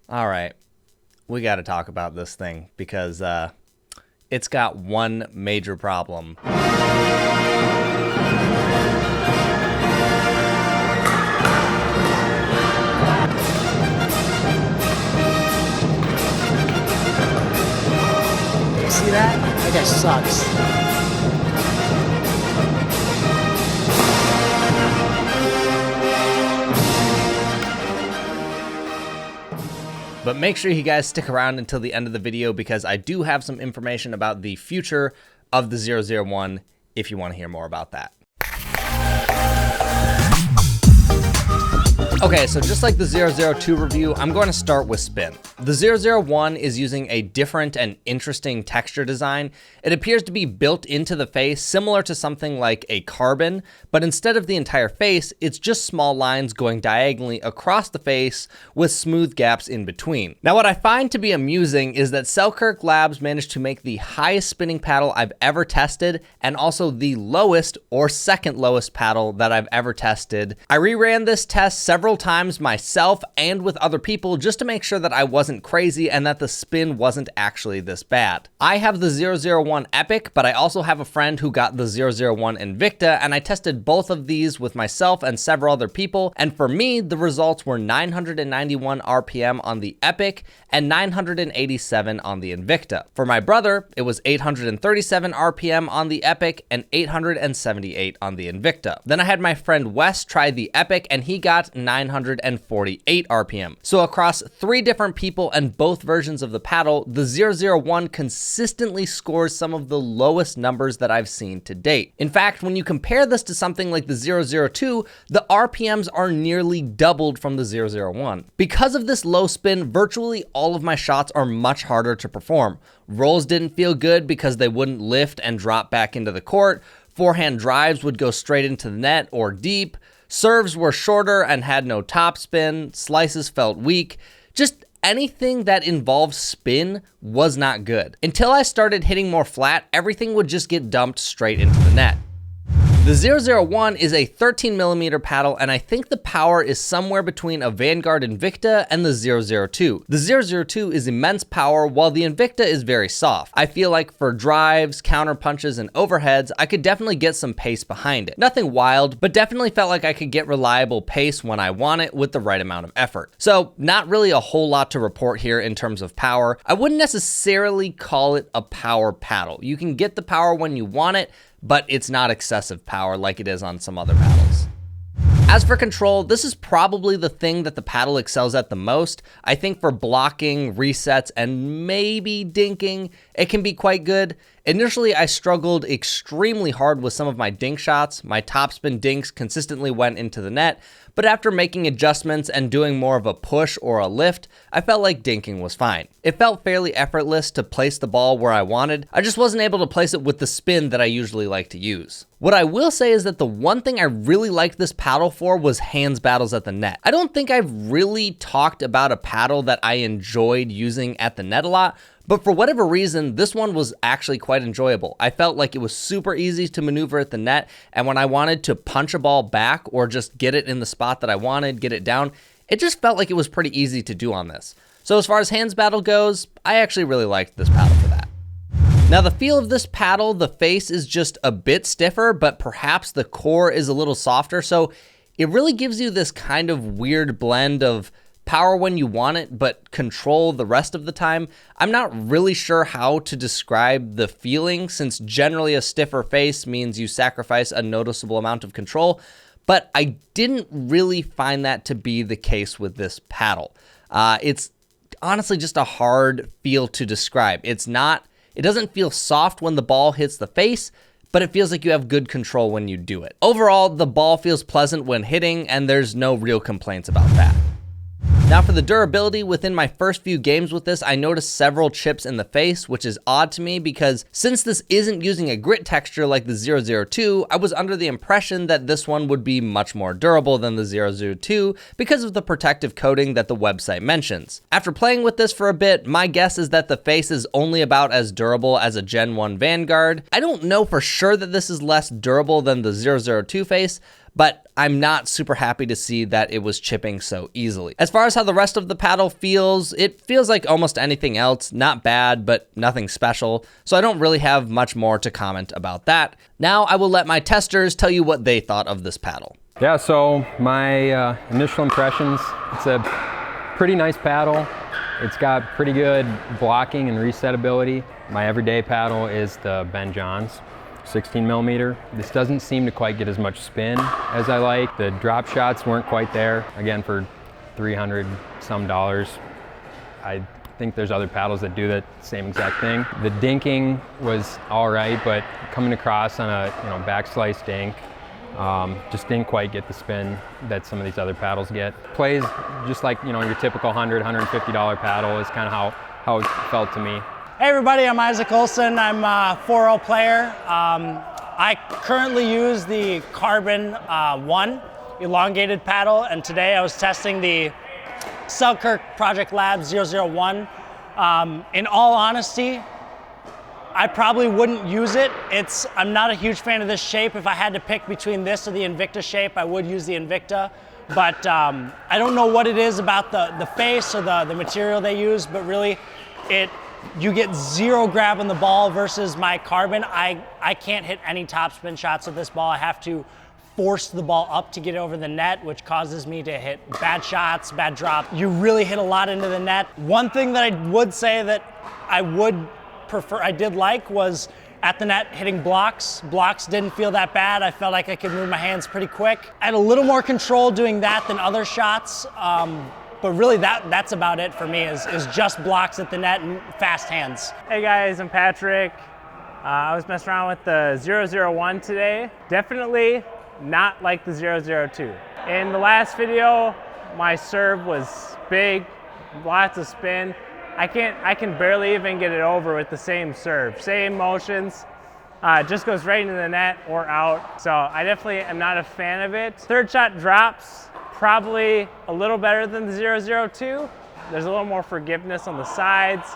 All right, we got to talk about this thing because it's got one major problem. You see that? That guy sucks. But make sure you guys stick around until the end of the video because I do have some information about the future of the 001 if you want to hear more about that. Okay, so just like the 002 review, I'm going to start with spin. The 001 is using a different and interesting texture design. It appears to be built into the face, similar to something like a carbon, but instead of the entire face, it's just small lines going diagonally across the face with smooth gaps in between. Now, what I find to be amusing is that Selkirk Labs managed to make the highest spinning paddle I've ever tested and also the lowest or second lowest paddle that I've ever tested. I reran this test several times myself and with other people just to make sure that I wasn't crazy and that the spin wasn't actually this bad. I have the 001 Epic, but I also have a friend who got the 001 Invicta, and I tested both of these with myself and several other people, and for me, the results were 991 RPM on the Epic and 987 on the Invicta. For my brother, it was 837 RPM on the Epic and 878 on the Invicta. Then I had my friend Wes try the Epic, and he got 948 RPM. So across 3 different people and both versions of the paddle, the 001 consistently scores some of the lowest numbers that I've seen to date. In fact, when you compare this to something like the 002, the RPMs are nearly doubled from the 001. Because of this low spin, virtually all of my shots are much harder to perform. Rolls didn't feel good because they wouldn't lift and drop back into the court. Forehand drives would go straight into the net or deep. Serves were shorter and had no topspin. Slices felt weak. Just anything that involved spin was not good. Until I started hitting more flat, everything would just get dumped straight into the net. The 001 is a 13mm paddle, and I think the power is somewhere between a Vanguard Invicta and the 002. The 002 is immense power, while the Invicta is very soft. I feel like for drives, counter punches, and overheads, I could definitely get some pace behind it. Nothing wild, but definitely felt like I could get reliable pace when I want it with the right amount of effort. So not really a whole lot to report here in terms of power. I wouldn't necessarily call it a power paddle. You can get the power when you want it, but it's not excessive power like it is on some other paddles. As for control, this is probably the thing that the paddle excels at the most. I think for blocking, resets, and maybe dinking, it can be quite good. Initially, I struggled extremely hard with some of my dink shots. My topspin dinks consistently went into the net, but after making adjustments and doing more of a push or a lift, I felt like dinking was fine. It felt fairly effortless to place the ball where I wanted. I just wasn't able to place it with the spin that I usually like to use. What I will say is that the one thing I really liked this paddle for was hands battles at the net. I don't think I've really talked about a paddle that I enjoyed using at the net a lot, but for whatever reason, this one was actually quite enjoyable. I felt like it was super easy to maneuver at the net, and when I wanted to punch a ball back or just get it in the spot that I wanted, get it down, it just felt like it was pretty easy to do on this. So as far as hands battle goes, I actually really liked this paddle for that. Now the feel of this paddle, the face is just a bit stiffer, but perhaps the core is a little softer, so it really gives you this kind of weird blend of power when you want it, but control the rest of the time. I'm not really sure how to describe the feeling, since generally a stiffer face means you sacrifice a noticeable amount of control, but I didn't really find that to be the case with this paddle. It's honestly just a hard feel to describe. It doesn't feel soft when the ball hits the face, but it feels like you have good control when you do it. Overall, the ball feels pleasant when hitting, and there's no real complaints about that. Now for the durability, within my first few games with this, I noticed several chips in the face, which is odd to me because since this isn't using a grit texture like the 002, I was under the impression that this one would be much more durable than the 002 because of the protective coating that the website mentions. After playing with this for a bit, my guess is that the face is only about as durable as a Gen 1 Vanguard. I don't know for sure that this is less durable than the 002 face, but I'm not super happy to see that it was chipping so easily. As far as how the rest of the paddle feels, it feels like almost anything else. Not bad, but nothing special, so I don't really have much more to comment about that. Now I will let my testers tell you what they thought of this paddle. Yeah, so my initial impressions, it's a pretty nice paddle. It's got pretty good blocking and resettability. My everyday paddle is the Ben Johns 16 millimeter. This doesn't seem to quite get as much spin as I like. The drop shots weren't quite there. Again, for $300 some. I think there's other paddles that do that same exact thing. The dinking was all right, but coming across on a back slice dink, just didn't quite get the spin that some of these other paddles get. Plays just like your typical $100, $150 paddle is kind of how it felt to me. Hey everybody, I'm Isaac Olson. I'm a 4-0 player. I currently use the Carbon 1 elongated paddle, and today I was testing the Selkirk Project Labs 001. In all honesty, I probably wouldn't use it. I'm not a huge fan of this shape. If I had to pick between this or the Invicta shape, I would use the Invicta. But I don't know what it is about the face or the material they use, but really you get zero grab on the ball versus my Carbon. I can't hit any topspin shots with this ball. I have to force the ball up to get over the net, which causes me to hit bad shots, bad drop. You really hit a lot into the net. One thing that I would say that I would prefer, I did like, was at the net hitting blocks. Blocks didn't feel that bad. I felt like I could move my hands pretty quick. I had a little more control doing that than other shots. But really that's about it for me, is just blocks at the net and fast hands. Hey guys, I'm Patrick. I was messing around with the 001 today. Definitely not like the 002. In the last video, my serve was big, lots of spin. I can barely even get it over with the same serve. Same motions, it just goes right into the net or out. So I definitely am not a fan of it. Third shot drops, probably a little better than the 002. There's a little more forgiveness on the sides.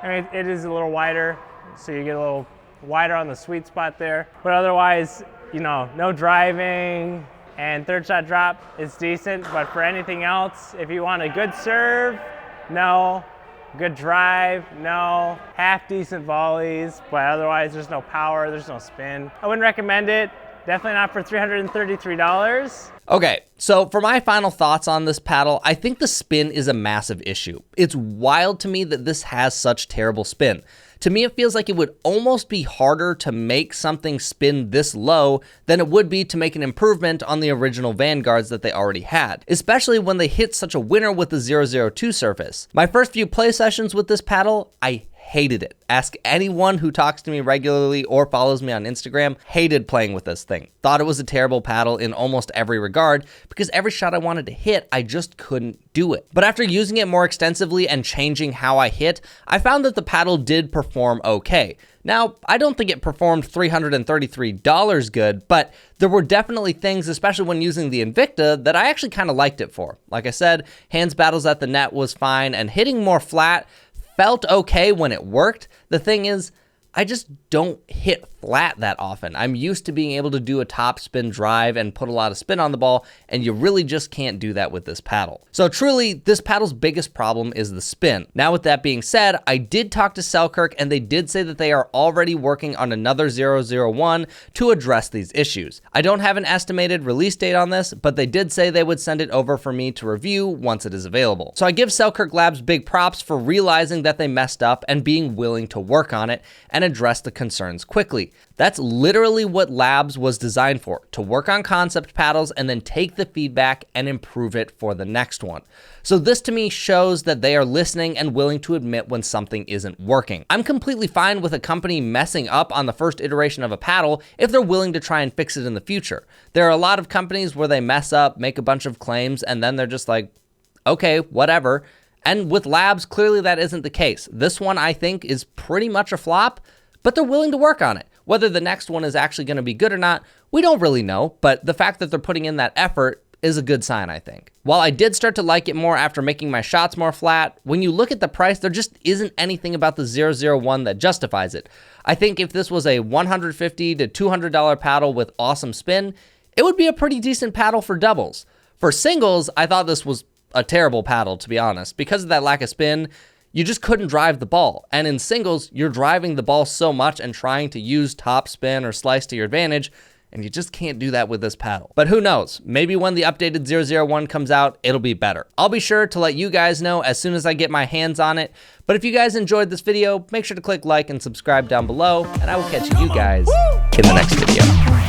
I mean, it is a little wider, so you get a little wider on the sweet spot there. But otherwise, no driving, and third shot drop is decent. But for anything else, if you want a good serve, no. Good drive, no. Half decent volleys, but otherwise there's no power, there's no spin. I wouldn't recommend it. Definitely not for $333. Okay, so for my final thoughts on this paddle, I think the spin is a massive issue. It's wild to me that this has such terrible spin. To me, it feels like it would almost be harder to make something spin this low than it would be to make an improvement on the original Vanguards that they already had, especially when they hit such a winner with the 002 surface. My first few play sessions with this paddle, I hated it. Ask anyone who talks to me regularly or follows me on Instagram, hated playing with this thing. Thought it was a terrible paddle in almost every regard because every shot I wanted to hit, I just couldn't do it. But after using it more extensively and changing how I hit, I found that the paddle did perform okay. Now, I don't think it performed $333 good, but there were definitely things, especially when using the Invicta, that I actually kind of liked it for. Like I said, hands battles at the net was fine, and hitting more flat felt okay when it worked. The thing is, I just don't hit flat that often. I'm used to being able to do a top spin drive and put a lot of spin on the ball, and you really just can't do that with this paddle. So truly, this paddle's biggest problem is the spin. Now with that being said, I did talk to Selkirk, and they did say that they are already working on another 001 to address these issues. I don't have an estimated release date on this, but they did say they would send it over for me to review once it is available. So I give Selkirk Labs big props for realizing that they messed up and being willing to work on it and address the concerns quickly. That's literally what Labs was designed for, to work on concept paddles and then take the feedback and improve it for the next one. So this to me shows that they are listening and willing to admit when something isn't working. I'm completely fine with a company messing up on the first iteration of a paddle if they're willing to try and fix it in the future. There are a lot of companies where they mess up, make a bunch of claims, and then they're just like, okay, whatever. And with Labs, clearly that isn't the case. This one, I think, is pretty much a flop, but they're willing to work on it. Whether the next one is actually going to be good or not, we don't really know, but the fact that they're putting in that effort is a good sign, I think. While I did start to like it more after making my shots more flat, when you look at the price, there just isn't anything about the 001 that justifies it. I think if this was a $150 to $200 paddle with awesome spin, it would be a pretty decent paddle for doubles. For singles, I thought this was a terrible paddle, to be honest. Because of that lack of spin, you just couldn't drive the ball. And in singles, you're driving the ball so much and trying to use top spin or slice to your advantage, and you just can't do that with this paddle. But who knows? Maybe when the updated 001 comes out, it'll be better. I'll be sure to let you guys know as soon as I get my hands on it. But if you guys enjoyed this video, make sure to click like and subscribe down below, and I will catch you guys in the next video.